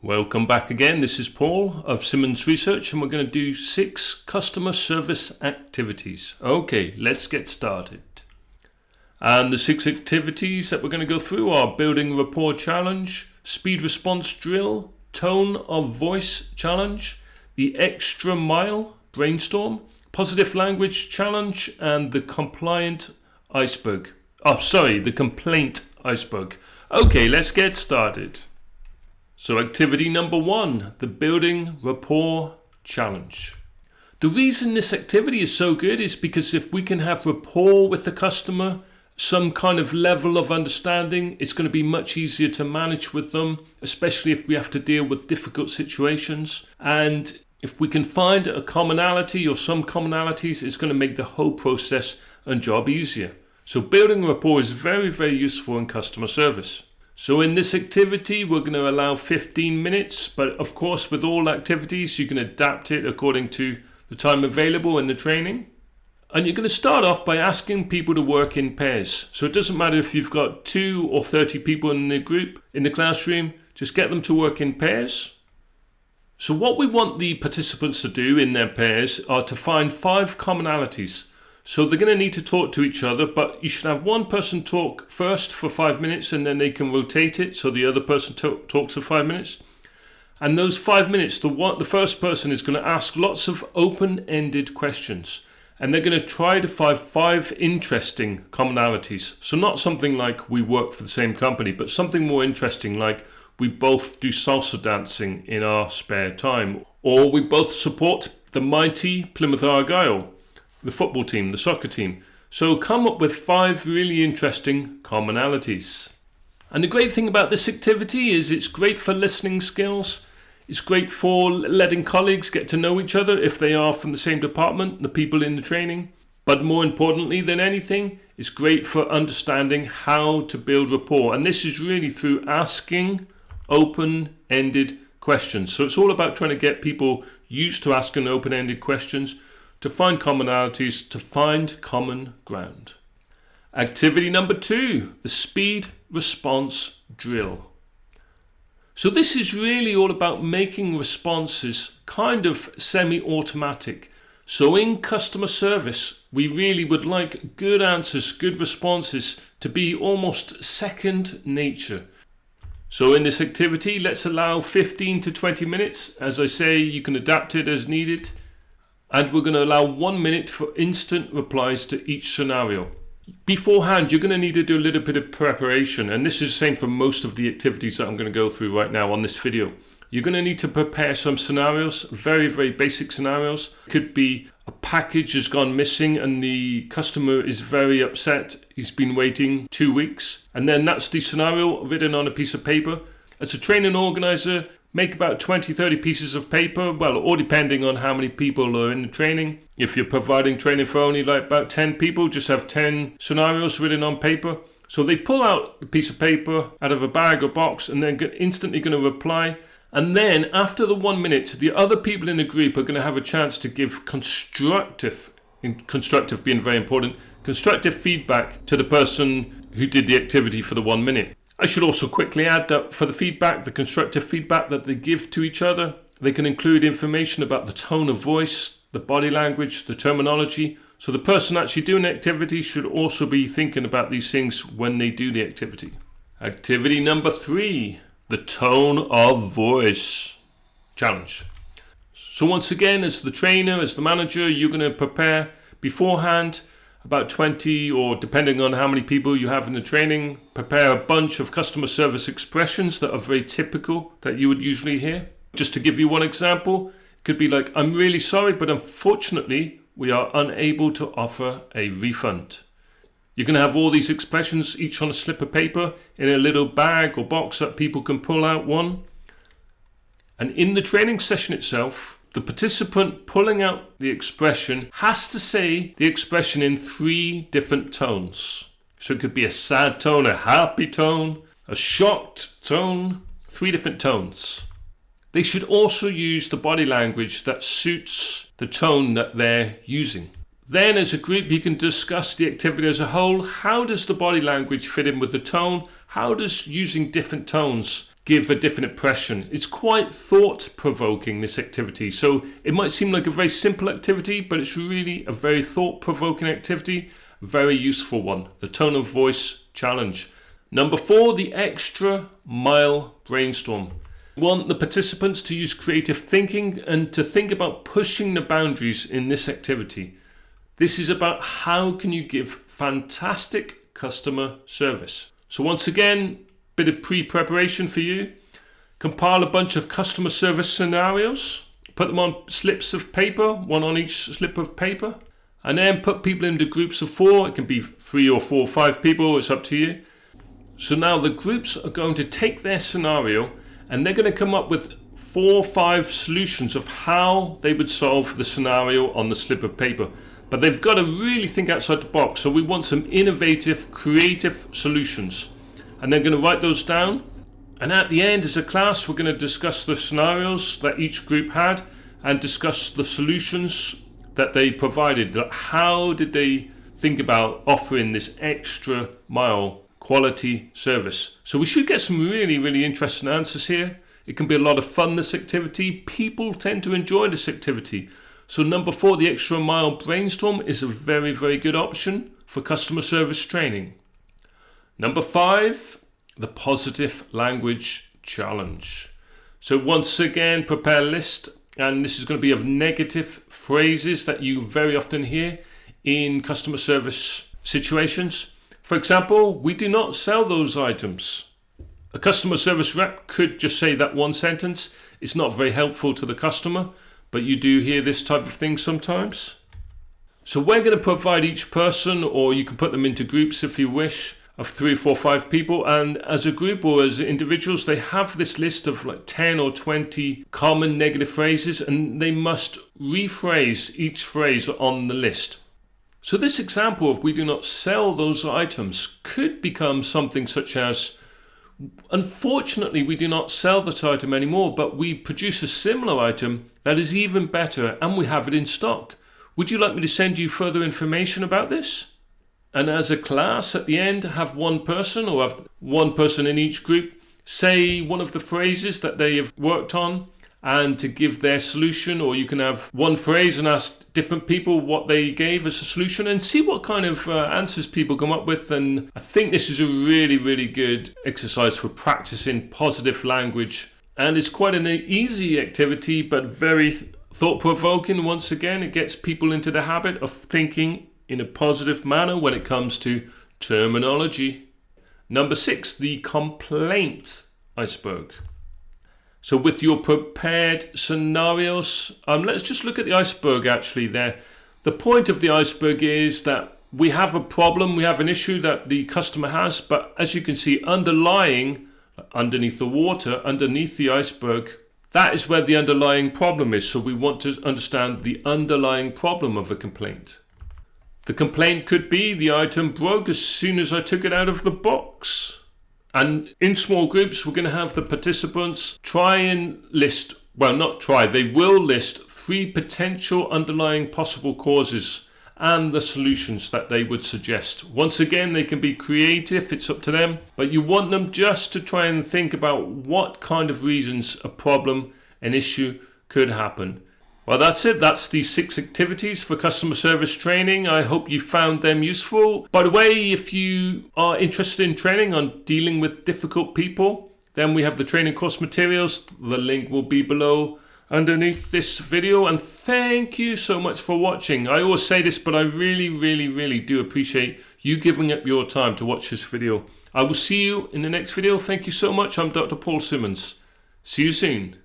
Welcome back again. This is Paul of Simmons Research, and we're going to do 6 customer service activities. Okay, let's get started. And the 6 activities that we're going to go through are building rapport challenge, speed response drill, tone of voice challenge, the extra mile brainstorm, positive language challenge, and the complaint iceberg. The complaint iceberg. Okay, let's get started. So activity number 1, the building rapport challenge. The reason this activity is so good is because if we can have rapport with the customer, some kind of level of understanding, it's going to be much easier to manage with them, especially if we have to deal with difficult situations. And if we can find a commonality or some commonalities, it's going to make the whole process and job easier. So building rapport is very, very useful in customer service. So in this activity, we're going to allow 15 minutes, but of course, with all activities, you can adapt it according to the time available in the training. And you're going to start off by asking people to work in pairs. So it doesn't matter if you've got 2 or 30 people in the group, in the classroom, just get them to work in pairs. So what we want the participants to do in their pairs are to find 5 commonalities. So they're going to need to talk to each other, but you should have one person talk first for 5 minutes, and then they can rotate it so the other person talks for 5 minutes. And those 5 minutes, the first person is going to ask lots of open-ended questions, and they're going to try to find 5 interesting commonalities. So not something like we work for the same company, but something more interesting like we both do salsa dancing in our spare time, or we both support the mighty Plymouth Argyle, the football team, the soccer team. So come up with 5 really interesting commonalities. And the great thing about this activity is it's great for listening skills. It's great for letting colleagues get to know each other if they are from the same department, the people in the training. But more importantly than anything, it's great for understanding how to build rapport. And this is really through asking open-ended questions. So it's all about trying to get people used to asking open-ended questions, to find commonalities, to find common ground. Activity number 2, the speed response drill. So this is really all about making responses kind of semi-automatic. So in customer service, we really would like good answers, good responses to be almost second nature. So in this activity, let's allow 15 to 20 minutes. As I say, you can adapt it as needed. And we're going to allow 1 minute for instant replies to each scenario. Beforehand, you're going to need to do a little bit of preparation. And this is the same for most of the activities that I'm going to go through right now on this video. You're going to need to prepare some scenarios, very, very basic scenarios. It could be a package has gone missing and the customer is very upset. He's been waiting 2 weeks. And then that's the scenario written on a piece of paper. As a training organizer, make about 20-30 pieces of paper, all depending on how many people are in the training. If you're providing training for only like about 10 people, just have 10 scenarios written on paper. So they pull out a piece of paper out of a bag or box and then instantly going to reply. And then after the 1 minute, the other people in the group are going to have a chance to give constructive being very important, constructive feedback to the person who did the activity for the 1 minute. I should also quickly add that for the feedback, the constructive feedback that they give to each other, they can include information about the tone of voice, the body language, the terminology. So the person actually doing the activity should also be thinking about these things when they do the activity. Activity number 3, the tone of voice challenge. So once again, as the trainer, as the manager, you're going to prepare beforehand about 20, or depending on how many people you have in the training, prepare a bunch of customer service expressions that are very typical that you would usually hear. Just to give you one example, it could be like, I'm really sorry, but unfortunately, we are unable to offer a refund. You're going to have all these expressions, each on a slip of paper, in a little bag or box that people can pull out one. And in the training session itself, the participant pulling out the expression has to say the expression in 3 different tones. So it could be a sad tone, a happy tone, a shocked tone, 3 different tones. They should also use the body language that suits the tone that they're using. Then as a group, you can discuss the activity as a whole. How does the body language fit in with the tone? How does using different tones give a different impression. It's quite thought-provoking, this activity. So it might seem like a very simple activity, but it's really a very thought-provoking activity, a very useful one. The tone of voice challenge. Number 4, the extra mile brainstorm. We want the participants to use creative thinking and to think about pushing the boundaries in this activity. This is about how can you give fantastic customer service. So once again, bit of pre-preparation for you. Compile a bunch of customer service scenarios, put them on slips of paper, one on each slip of paper, and then put people into groups of 4. It can be 3 or 4 or 5 people, it's up to you. So now the groups are going to take their scenario and they're going to come up with 4 or 5 solutions of how they would solve the scenario on the slip of paper. But they've got to really think outside the box. So we want some innovative, creative solutions. And they're going to write those down. And at the end, as a class, we're going to discuss the scenarios that each group had and discuss the solutions that they provided. How did they think about offering this extra mile quality service? So we should get some really, really interesting answers here. It can be a lot of fun, this activity. People tend to enjoy this activity. So number 4, the extra mile brainstorm is a very, very good option for customer service training. Number 5, the positive language challenge. So once again, prepare a list, and this is going to be of negative phrases that you very often hear in customer service situations. For example, we do not sell those items. A customer service rep could just say that one sentence. It's not very helpful to the customer, but you do hear this type of thing sometimes. So we're going to provide each person, or you can put them into groups if you wish, of 3, 4, 5 people, and as a group or as individuals, they have this list of like 10 or 20 common negative phrases, and they must rephrase each phrase on the list. So this example of we do not sell those items could become something such as, unfortunately, we do not sell that item anymore, but we produce a similar item that is even better and we have it in stock. Would you like me to send you further information about this? And as a class at the end, have one person or have one person in each group say one of the phrases that they have worked on and to give their solution, or you can have one phrase and ask different people what they gave as a solution and see what kind of answers people come up with. And I think this is a really, really good exercise for practicing positive language, and it's quite an easy activity but very thought-provoking. Once again, it gets people into the habit of thinking in a positive manner when it comes to terminology. Number 6, the complaint iceberg. So with your prepared scenarios, let's just look at the iceberg actually there. The point of the iceberg is that we have a problem, we have an issue that the customer has, but as you can see, underlying, underneath the water, underneath the iceberg, that is where the underlying problem is. So we want to understand the underlying problem of a complaint. The complaint could be the item broke as soon as I took it out of the box. And in small groups, we're going to have the participants try and list, well, not try, they will list 3 potential underlying possible causes and the solutions that they would suggest. Once again, they can be creative, it's up to them, but you want them just to try and think about what kind of reasons a problem, an issue could happen. Well, that's it. That's the 6 activities for customer service training. I hope you found them useful. By the way, if you are interested in training on dealing with difficult people, then we have the training course materials. The link will be below underneath this video. And thank you so much for watching. I always say this, but I really, really, really do appreciate you giving up your time to watch this video. I will see you in the next video. Thank you so much. I'm Dr. Paul Simmons. See you soon.